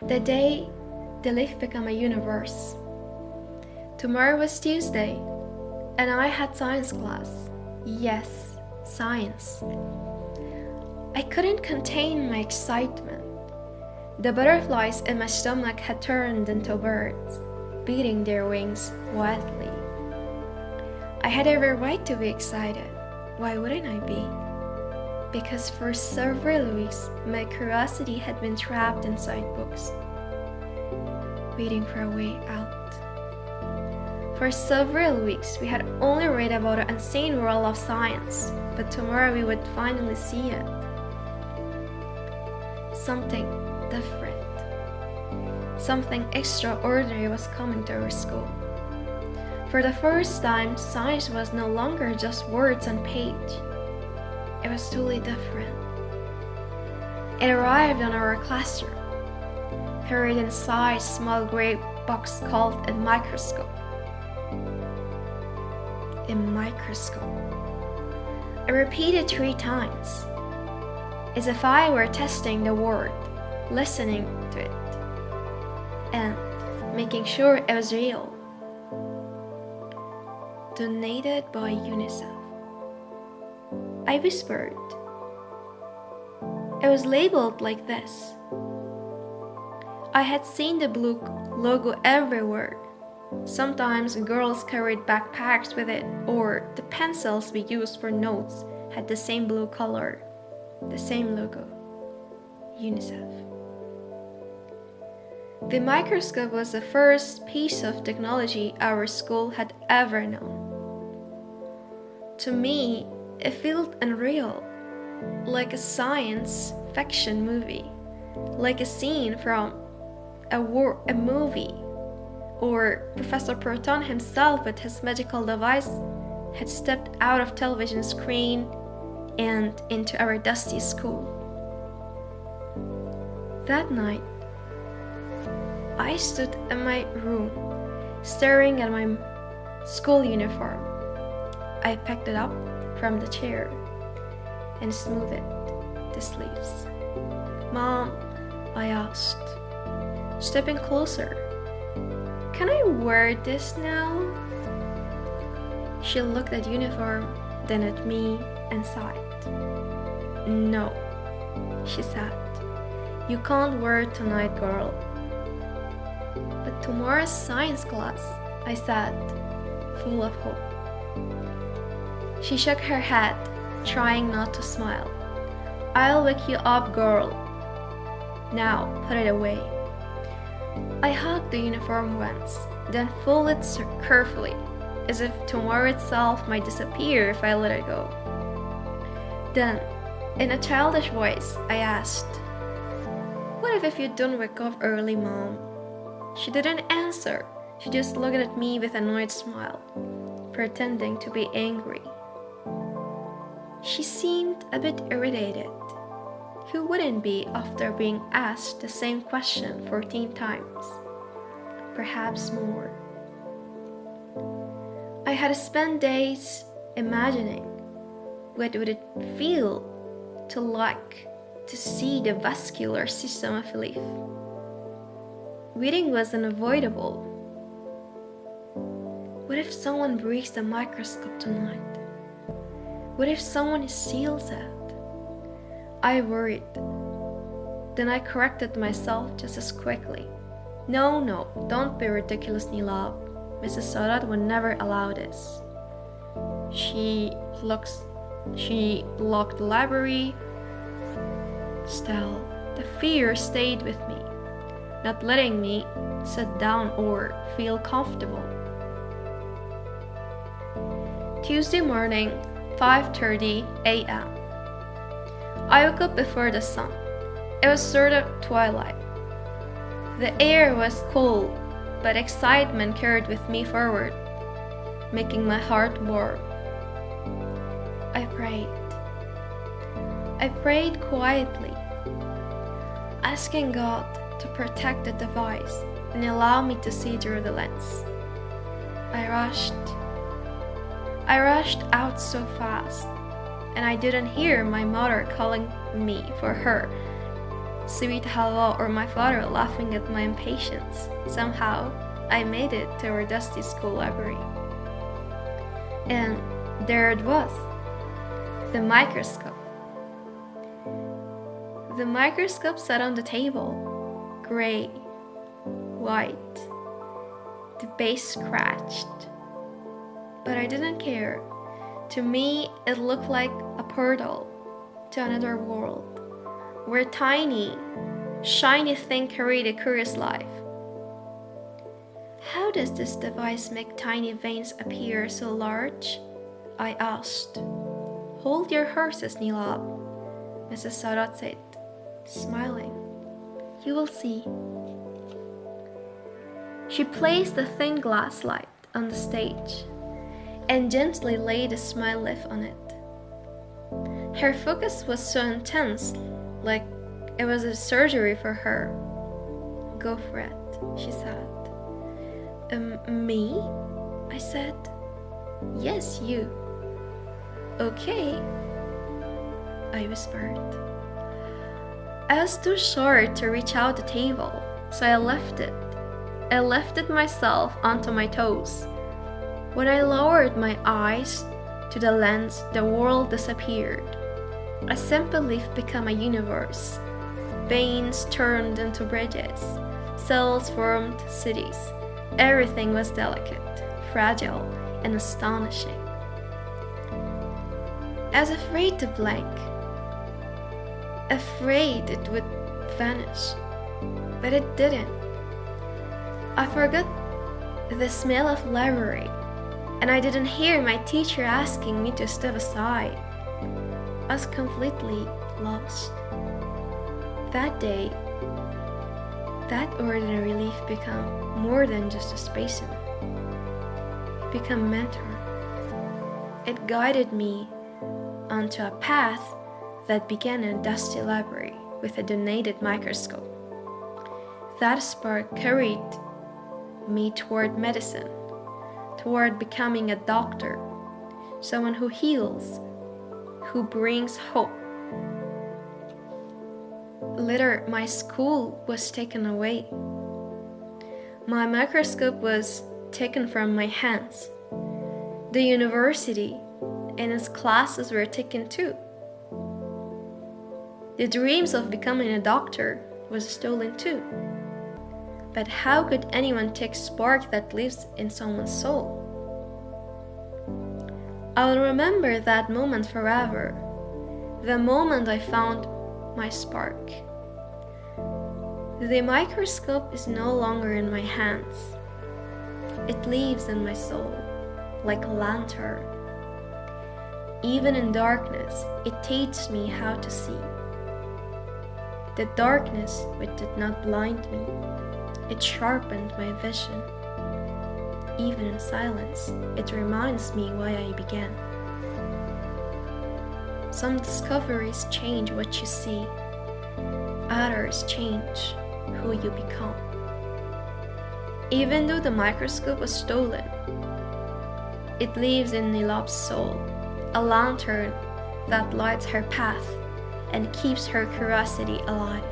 The day the leaf became a universe. Tomorrow was Tuesday, and I had science class. Yes, science. I couldn't contain my excitement. The butterflies in my stomach had turned into birds, beating their wings wildly. I had every right to be excited. Why wouldn't I be? Because for several weeks, my curiosity had been trapped inside books, waiting for a way out. For several weeks, we had only read about the insane world of science, but tomorrow we would finally see it. Something different. Something extraordinary was coming to our school. For the first time, science was no longer just words on page. It was totally different. It arrived on our classroom, carried inside a small gray box called a microscope. A microscope. I repeated 3 times, as if I were testing the word, listening to it, and making sure it was real. Donated by UNICEF. I whispered. It was labeled like this. I had seen the blue logo everywhere. Sometimes girls carried backpacks with it, or the pencils we used for notes had the same blue color, the same logo. UNICEF. The microscope was the first piece of technology our school had ever known. To me, it felt unreal, like a science fiction movie, like a scene from a movie, or Professor Proton himself with his magical device had stepped out of television screen and into our dusty school. That night, I stood in my room, staring at my school uniform. I picked it up from the chair and smoothed the sleeves. "Mom," I asked, stepping closer, "can I wear this now?" She looked at the uniform, then at me, and sighed. "No," she said. "You can't wear it tonight, girl." "But tomorrow's science class," I said, full of hope. She shook her head, trying not to smile. "I'll wake you up, girl. Now, put it away." I hugged the uniform once, then folded it carefully, as if tomorrow itself might disappear if I let it go. Then, in a childish voice, I asked, "What if you don't wake up early, Mom?" She didn't answer. She just looked at me with an annoyed smile, pretending to be angry. She seemed a bit irritated. Who wouldn't be after being asked the same question 14 times? Perhaps more. I had spent days imagining what would it feel to see the vascular system of a leaf. Reading was unavoidable. What if someone breaks the microscope tonight? What if someone steals it? I worried. Then I corrected myself just as quickly. No, don't be ridiculous, Nilab. Mrs. Sadat would never allow this. She locked the library. Still, the fear stayed with me, not letting me sit down or feel comfortable. Tuesday morning, 5:30 a.m. I woke up before the sun. It was sort of twilight. The air was cold, but excitement carried with me forward, making my heart warm. I prayed. I prayed quietly, asking God to protect the device and allow me to see through the lens. I rushed out so fast, and I didn't hear my mother calling me for her sweet halwa, or my father laughing at my impatience. Somehow, I made it to our dusty school library. And there it was, the microscope. The microscope sat on the table, gray, white, the base scratched. But I didn't care. To me, it looked like a portal to another world, where tiny, shiny thing carried a curious life. How does this device make tiny veins appear so large? I asked. Hold your horses, Nilab, Mrs. Sarat said, smiling. You will see. She placed the thin glass light on the stage and gently laid a smile leaf on it. Her focus was so intense, like it was a surgery for her. Go for it, she said. Me? I said. Yes, you. Okay, I whispered. I was too short to reach out the table, so I left it. I lifted myself onto my toes. When I lowered my eyes to the lens, the world disappeared. A simple leaf became a universe. Veins turned into bridges. Cells formed cities. Everything was delicate, fragile, and astonishing. I was afraid to blink, afraid it would vanish, but it didn't. I forgot the smell of library, and I didn't hear my teacher asking me to step aside. I was completely lost. That day, that ordinary leaf became more than just a spacer. It became a mentor. It guided me onto a path that began in a dusty library with a donated microscope. That spark carried me toward medicine, toward becoming a doctor, someone who heals, who brings hope. Later, my school was taken away. My microscope was taken from my hands. The university and its classes were taken too. The dreams of becoming a doctor was stolen too. But how could anyone take spark that lives in someone's soul? I'll remember that moment forever, the moment I found my spark. The microscope is no longer in my hands. It lives in my soul, like a lantern. Even in darkness, it teaches me how to see. The darkness which did not blind me, it sharpened my vision. Even in silence, it reminds me why I began. Some discoveries change what you see, others change who you become. Even though the microscope was stolen, it lives in Nilab's soul, a lantern that lights her path and keeps her curiosity alive.